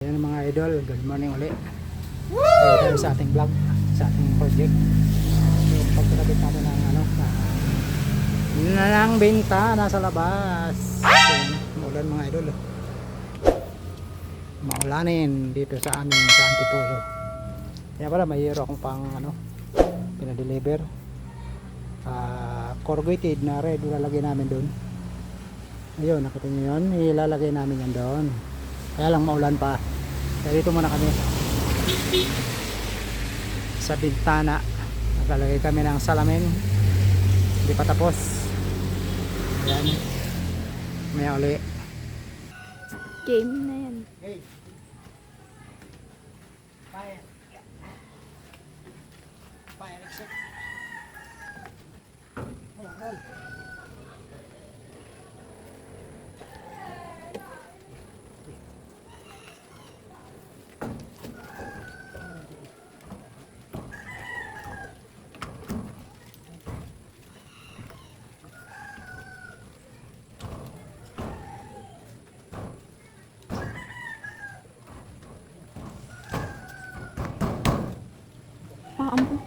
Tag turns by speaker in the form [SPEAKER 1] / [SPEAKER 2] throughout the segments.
[SPEAKER 1] Ayan mga idol, good morning ulit. Ayan tayo sa ating vlog, sa ating project. Yung pagkakabit natin ng ng benta nasa labas. Ayan, maulan mga idol. Maulanin dito sa amin sa Antipolo. Kaya pala may hero akong pang pinadeliver. Corrugated na red ilalagay namin doon. Ayun, nakita nyo yun, ilalagay namin yan doon. Kaya lang maulan pa. Kaya dito muna kami sa bintana. Nagalagay kami ng salamin. Hindi pa tapos. Ayan. May uli.
[SPEAKER 2] Game na yan.
[SPEAKER 1] Hey. Fire. Fire exit. Hold.
[SPEAKER 2] Paampo.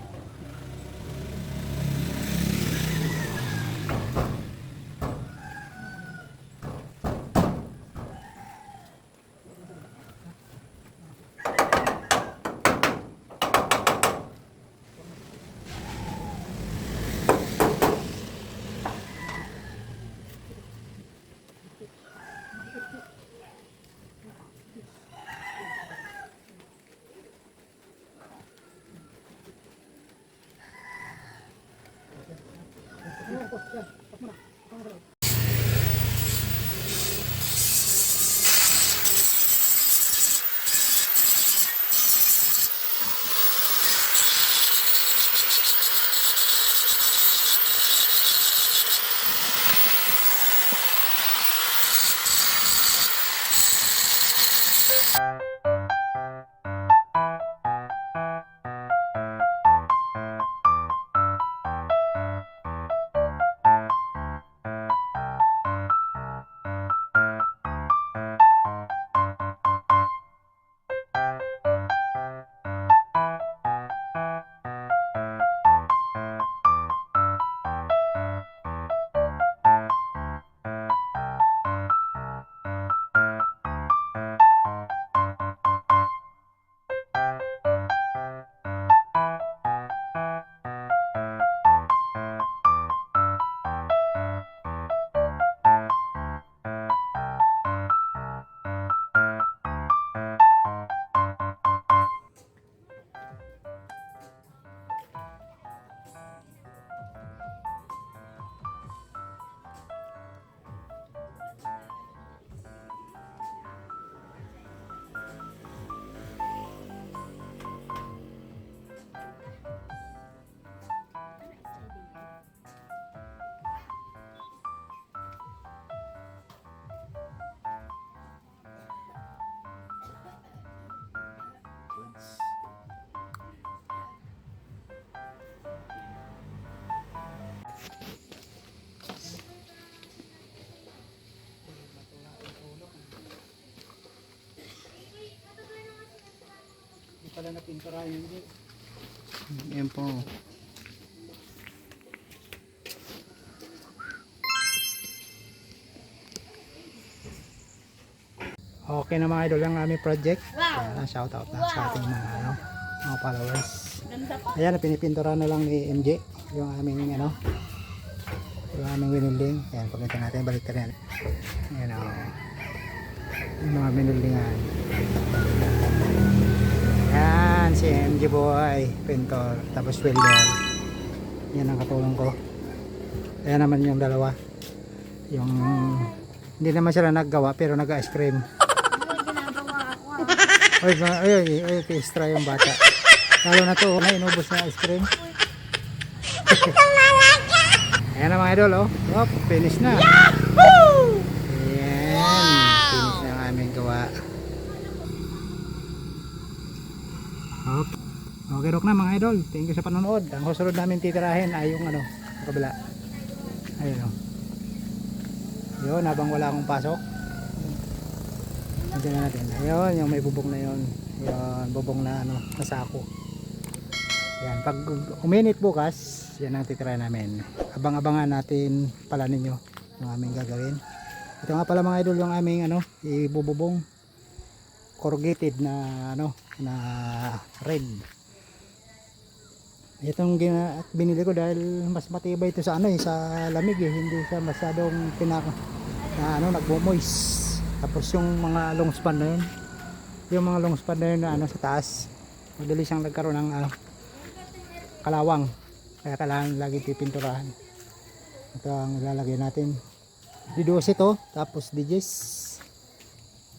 [SPEAKER 1] Pala na pinturahan hindi. Yan po. Okay na mga idol ang aming project. Ayan, shout out na sa ating mga followers. Ayan, pinipinturahan na lang ni MJ yung aming yung aming winilding. Ayan, pagkita natin, balik ka rin. Ayan yung mga winildingan. Yan si MJ Boy pintor, tapos welder. Yan ang katulong ko. Ayan naman yung dalawa, yung hindi naman sila naggawa pero nag-ice cream. Oy, extra yung bata, lalo na to na inubos na ice cream. Ayan na mga idol, finish na. Ayan, finish na ang aming gawa. Okay Dok na mga idol, thank you sa panonood. Ang susunod namin titirahin ay yung kabila. Ayun yun, habang wala akong pasok. Nandiyan na natin. Ayun, yung may bubong na yun. Yun, bubong na ano, nasako. Yan, pag uminit bukas, yan ang titry namin. Abang-abangan natin pala ninyo yung aming gagawin. Ito nga pala mga idol yung aming ano, ibububong corrugated na ano, na red. Itong binili ko dahil mas matibay ito sa ano sa lamig hindi siya masyadong na ano nagmo-moist. Tapos yung mga long span na yun, yung mga long span na yun na ano sa taas, madali siyang nagkaroon ng kalawang. Kaya kailangan lagi pipinturahan. Ito ang ilalagay natin. Didos ito, tapos digis.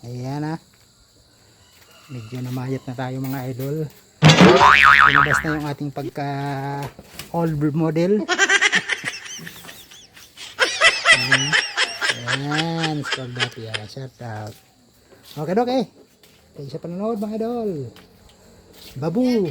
[SPEAKER 1] Ayan na. Medyo namayat na tayo mga idol. Lumabas na yung ating pagka old model. Ayan, spaghetti. Shout out. Okay. Thanks sa panonood mga idol. Babu.